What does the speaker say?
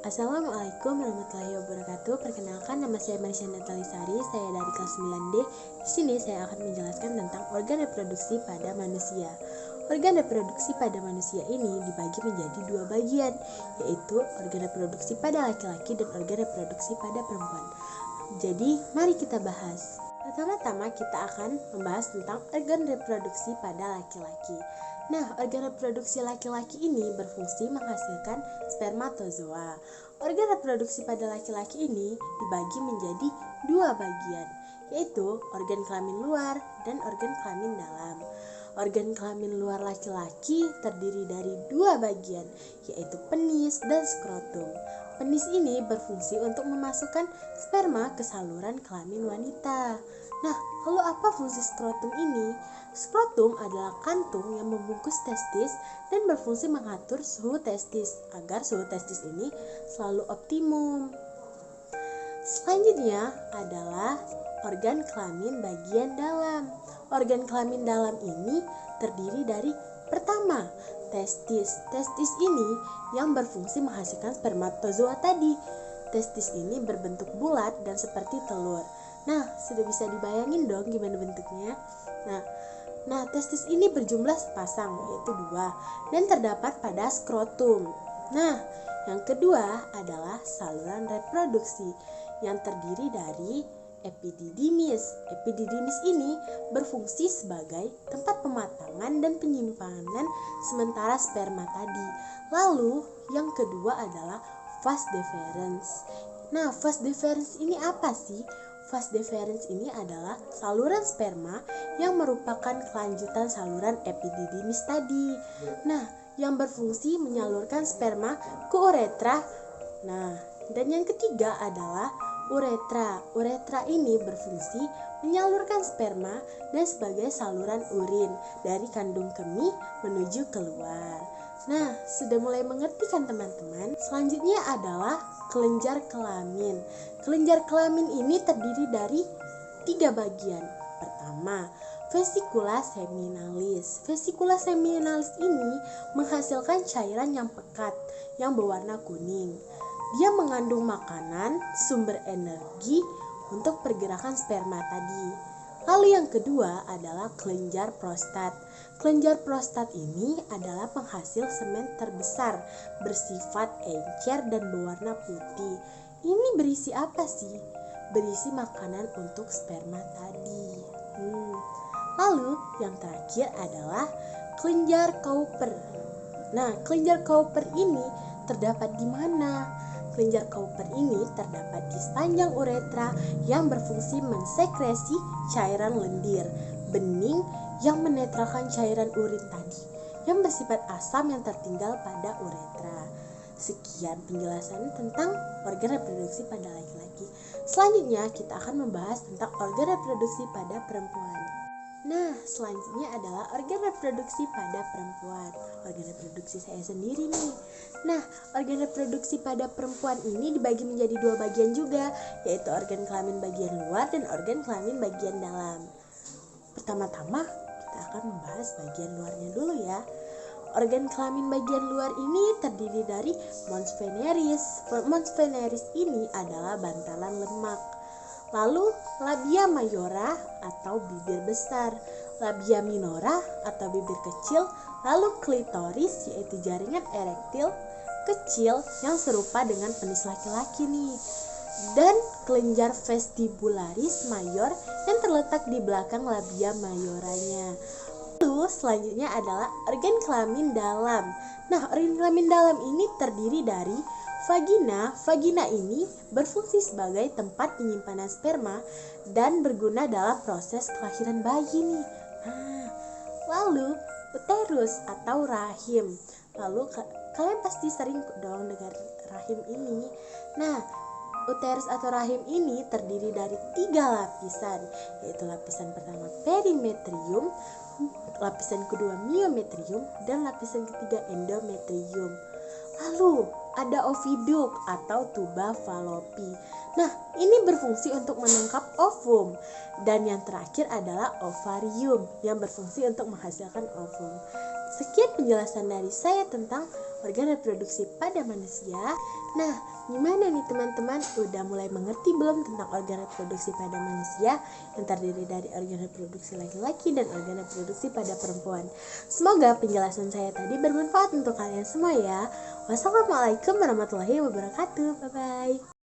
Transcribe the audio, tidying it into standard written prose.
Assalamualaikum warahmatullahi wabarakatuh. Perkenalkan, nama saya Marisha Natalisari. Saya dari kelas 9D. Di sini saya akan menjelaskan tentang organ reproduksi pada manusia. Organ reproduksi pada manusia ini dibagi menjadi dua bagian, yaitu organ reproduksi pada laki-laki dan organ reproduksi pada perempuan. Jadi, mari kita bahas. Pertama-tama kita akan membahas tentang organ reproduksi pada laki-laki. Nah, organ reproduksi laki-laki ini berfungsi menghasilkan spermatozoa. Organ reproduksi pada laki-laki ini dibagi menjadi dua bagian, yaitu organ kelamin luar dan organ kelamin dalam. Organ kelamin luar laki-laki terdiri dari dua bagian, yaitu penis dan skrotum. Penis ini berfungsi untuk memasukkan sperma ke saluran kelamin wanita. Nah, lalu apa fungsi skrotum ini? Skrotum adalah kantung yang membungkus testis dan berfungsi mengatur suhu testis agar suhu testis ini selalu optimum. Selanjutnya adalah organ kelamin bagian dalam. Organ kelamin dalam ini terdiri dari pertama, testis. Testis ini yang berfungsi menghasilkan spermatozoa tadi. Testis ini berbentuk bulat dan seperti telur. Nah, sudah bisa dibayangin dong gimana bentuknya. Nah, testis ini berjumlah sepasang, yaitu 2, dan terdapat pada skrotum. Nah, yang kedua adalah saluran reproduksi yang terdiri dari epididymis. Epididymis ini berfungsi sebagai tempat pematangan dan penyimpanan sementara sperma tadi. Lalu, yang kedua adalah vas deferens. Nah, vas deferens ini apa sih? Vas deferens ini adalah saluran sperma yang merupakan kelanjutan saluran epididymis tadi. Nah, yang berfungsi menyalurkan sperma ke uretra. Nah, dan yang ketiga adalah uretra. Uretra ini berfungsi menyalurkan sperma dan sebagai saluran urin dari kandung kemih menuju keluar. Nah, sudah mulai mengerti kan teman-teman? Selanjutnya adalah kelenjar kelamin. Kelenjar kelamin ini terdiri dari 3 bagian. Pertama, vesikula seminalis. Vesikula seminalis ini menghasilkan cairan yang pekat yang berwarna kuning. Dia mengandung makanan, sumber energi untuk pergerakan sperma tadi. Lalu yang kedua adalah kelenjar prostat. Kelenjar prostat ini adalah penghasil semen terbesar, bersifat encer dan berwarna putih. Ini berisi apa sih? Berisi makanan untuk sperma tadi. Lalu yang terakhir adalah kelenjar Cowper. Nah, kelenjar Cowper ini terdapat di mana? Kelenjar Cowper ini terdapat di sepanjang uretra yang berfungsi mensekresi cairan lendir bening yang menetralkan cairan urin tadi yang bersifat asam yang tertinggal pada uretra. Sekian penjelasan tentang organ reproduksi pada laki-laki. Selanjutnya kita akan membahas tentang organ reproduksi pada perempuan. Nah, selanjutnya adalah organ reproduksi pada perempuan. Organ reproduksi saya sendiri nih. Nah, organ reproduksi pada perempuan ini dibagi menjadi 2 bagian juga, yaitu organ kelamin bagian luar dan organ kelamin bagian dalam. Pertama-tama, kita akan membahas bagian luarnya dulu ya. Organ kelamin bagian luar ini terdiri dari mons veneris. Mons veneris ini adalah bantalan lemak. Lalu labia mayora atau bibir besar, labia minora atau bibir kecil, lalu klitoris yaitu jaringan erektil kecil yang serupa dengan penis laki-laki nih, dan kelenjar vestibularis mayor yang terletak di belakang labia mayoranya. Lalu selanjutnya adalah organ kelamin dalam. Nah, organ kelamin dalam ini terdiri dari vagina. Vagina ini berfungsi sebagai tempat penyimpanan sperma dan berguna dalam proses kelahiran bayi nih. Lalu uterus atau rahim. Lalu kalian pasti sering dong dengar rahim ini. Nah, uterus atau rahim ini terdiri dari 3 lapisan, yaitu lapisan pertama perimetrium, lapisan kedua miometrium, dan lapisan ketiga endometrium. Lalu ada oviduk atau tuba falopi. Nah, ini berfungsi untuk menangkap ovum. Dan yang terakhir adalah ovarium yang berfungsi untuk menghasilkan ovum. Sekian penjelasan dari saya tentang organ reproduksi pada manusia. Nah, gimana nih teman-teman? Udah mulai mengerti belum tentang organ reproduksi pada manusia yang terdiri dari organ reproduksi laki-laki dan organ reproduksi pada perempuan? Semoga penjelasan saya tadi bermanfaat untuk kalian semua ya. Wassalamualaikum warahmatullahi wabarakatuh. Bye-bye.